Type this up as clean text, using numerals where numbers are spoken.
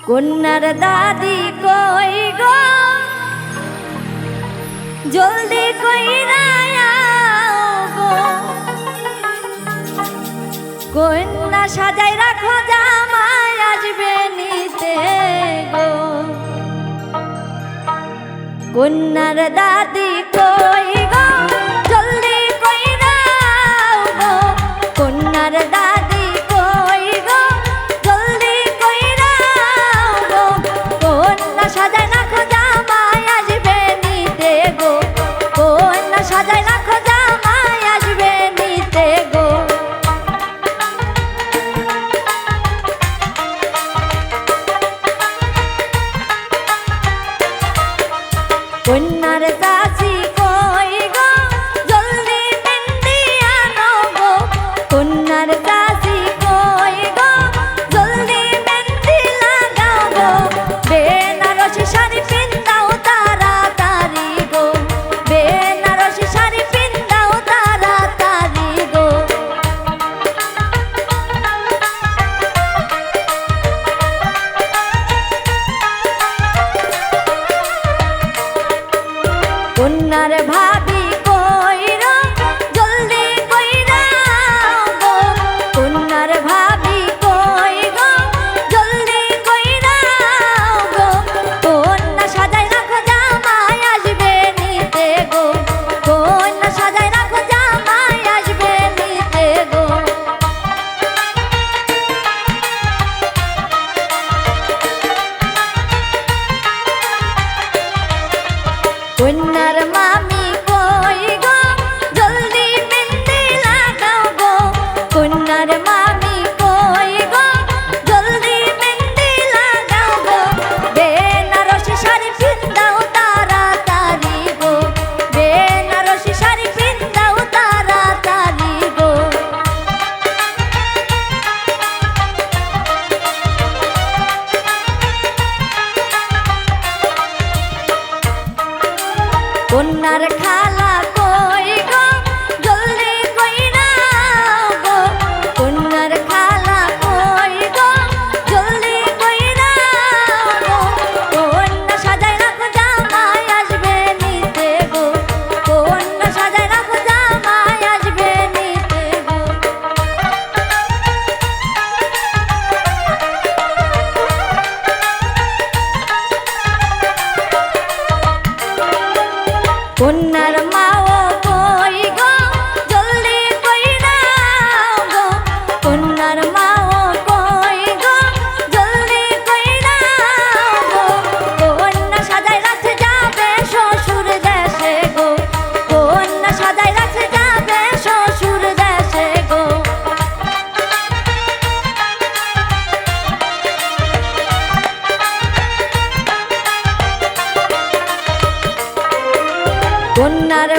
কন্যার দাদি কই গো জলদি কইরা আও গো, কন্যা সাজাই রাখো জামাই আসবে নিতে গো। কন্যার দাদি কই গো জলদি কইরা আও গো, কন্যার দাদি কই গো জলদি কইরা আও গো, কন্যা সাজাই রাখো জামাই আসবে নিতে গো, কন্যা সাজাই রাখো জামাই আসবে নিতে গো। কন্যার চাচি কই গো জলদি মেহেন্দি আনো গো, কন্যার চাচি কই গো জলদি মেহেন্দি লাগাও গো, বেনারসি শাড়ি পিন্দাও তাড়াতাড়ি গো, বেনারসি শাড়ি পিন্দাও তাড়াতাড়ি গো। কন্যার ভাবি কইরা জলদি কইরা আও গো, কন্যার ভাবি কই গো জলদি কইরা আও গো, কন্যা সাজাই রাখো জামাই আসবে নিতে গো, কন্যা সাজাই রাখো জামাই আসবে নিতে গো। কন্যার মামি কই গো জলদি মেহেন্দি লাগাও গো, কন্যার মামি কই গো জলদি মেহেন্দি লাগাও গো, বেনারসি শাড়ি পিন্দাও তাড়াতাড়ি গো, বেনারসি শাড়ি পিন্দাও তাড়াতাড়ি গো। কন্যার খালা কই গো জলদি কইরা আও গো, কন্যার খালা কই গো জলদি কইরা আও গো, কন্যা সাজাই রাখো জামাই আসবে নিতে গো, কন্যা সাজাই রাখো জামাই আসবে নিতে গো। কন্যার মাও কই গো জলদি কইরা আও গো, কন্যার মাও কই গো জলদি কইরা আও গো, কন্যা সাজাই রাখতে যাবে শ্বশুর দেশে গো, কন্যা সাজাই রাখতে যাবে শ্বশুর দেশে গো। কন্যার